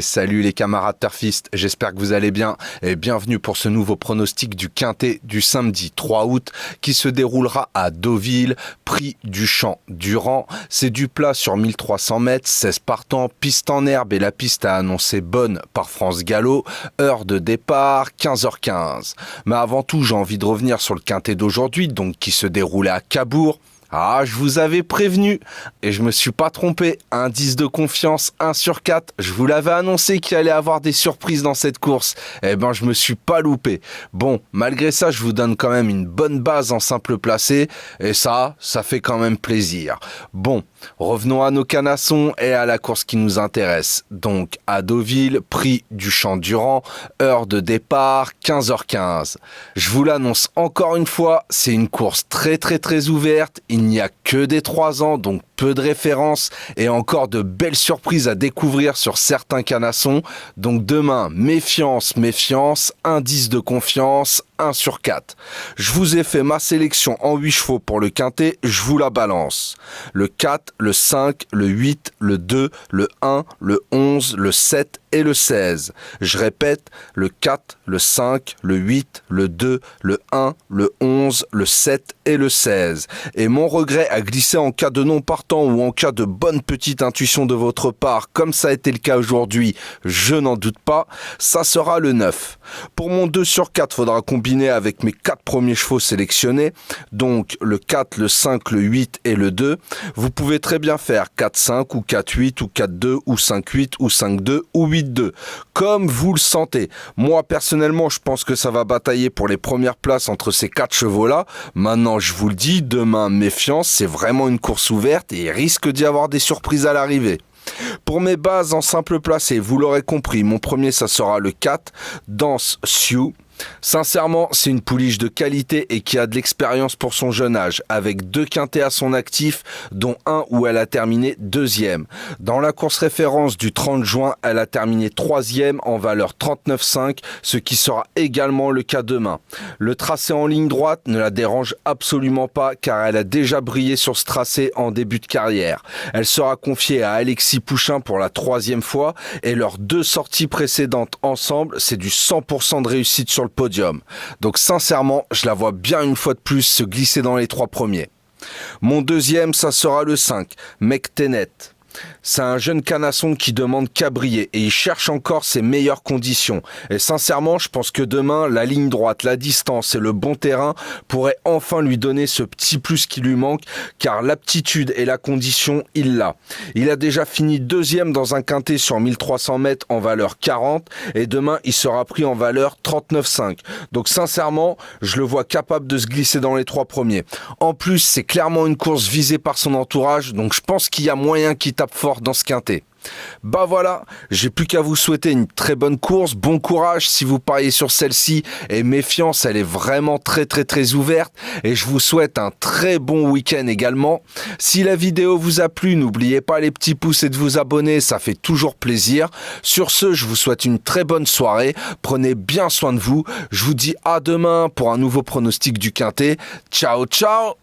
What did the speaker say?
Salut les camarades turfistes, j'espère que vous allez bien et bienvenue pour ce nouveau pronostic du Quintet du samedi 3 août qui se déroulera à Deauville, prix du Champ-Durand. C'est du plat sur 1300 mètres, 16 partants, piste en herbe et la piste a annoncé bonne par France Gallo. Heure de départ 15h15. Mais avant tout, j'ai envie de revenir sur le Quintet d'aujourd'hui, donc qui se déroulait à Cabourg. Ah, je vous avais prévenu et je me suis pas trompé. Indice de confiance 1 sur 4. Je vous l'avais annoncé qu'il allait avoir des surprises dans cette course. Eh ben, je me suis pas loupé. Bon, malgré ça, je vous donne quand même une bonne base en simple placé et ça fait quand même plaisir. Bon, revenons à nos canassons et à la course qui nous intéresse. Donc, à Deauville, prix du Champ-Durand, heure de départ 15h15. Je vous l'annonce encore une fois, c'est une course très ouverte. Il n'y a que des 3 ans, donc peu de références et encore de belles surprises à découvrir sur certains canassons. Donc demain, méfiance, indice de confiance, 1 sur 4. Je vous ai fait ma sélection en 8 chevaux pour le quintet, je vous la balance. Le 4, le 5, le 8, le 2, le 1, le 11, le 7 et le 16. Je répète, le 4, le 5, le 8, le 2, le 1, le 11, le 7 et le 16. Et mon regret à glisser en cas de non partant ou en cas de bonne petite intuition de votre part, comme ça a été le cas aujourd'hui, je n'en doute pas, ça sera le 9. Pour mon 2 sur 4, faudra combiner avec mes 4 premiers chevaux sélectionnés, donc le 4, le 5, le 8 et le 2. Vous pouvez très bien faire 4-5 ou 4-8 ou 4-2 ou 5-8 ou 5-2 ou 8-2, comme vous le sentez. Moi, personnellement, je pense que ça va batailler pour les premières places entre ces 4 chevaux-là. Maintenant, je vous le dis, demain, méfiance, c'est vraiment une course ouverte et il risque d'y avoir des surprises à l'arrivée. Pour mes bases en simple placé, vous l'aurez compris, mon premier ça sera le 4, Danse Sioux. Sincèrement, c'est une pouliche de qualité et qui a de l'expérience pour son jeune âge, avec 2 quintets à son actif, dont un où elle a terminé 2e. Dans la course référence du 30 juin, elle a terminé 3e en valeur 39,5, ce qui sera également le cas demain. Le tracé en ligne droite ne la dérange absolument pas car elle a déjà brillé sur ce tracé en début de carrière. Elle sera confiée à Alexis Pouchin pour la 3e fois et leurs 2 sorties précédentes ensemble, c'est du 100% de réussite sur le podium. Donc sincèrement, je la vois bien une fois de plus se glisser dans les 3 premiers. Mon deuxième, ça sera le 5, Mectenet. C'est un jeune canasson qui demande qu'à briller et il cherche encore ses meilleures conditions. Et sincèrement, je pense que demain, la ligne droite, la distance et le bon terrain pourraient enfin lui donner ce petit plus qui lui manque, car l'aptitude et la condition, il l'a. Il a déjà fini 2e dans un quintet sur 1300 mètres en valeur 40 et demain, il sera pris en valeur 39,5. Donc sincèrement, je le vois capable de se glisser dans les 3 premiers. En plus, c'est clairement une course visée par son entourage, donc je pense qu'il y a moyen qu'il tape fort dans ce quintet. Bah voilà, j'ai plus qu'à vous souhaiter une très bonne course, bon courage si vous pariez sur celle-ci et méfiance, elle est vraiment très ouverte et je vous souhaite un très bon week-end également. Si la vidéo vous a plu, n'oubliez pas les petits pouces et de vous abonner, ça fait toujours plaisir. Sur ce, je vous souhaite une très bonne soirée, prenez bien soin de vous, je vous dis à demain pour un nouveau pronostic du quintet. Ciao ciao.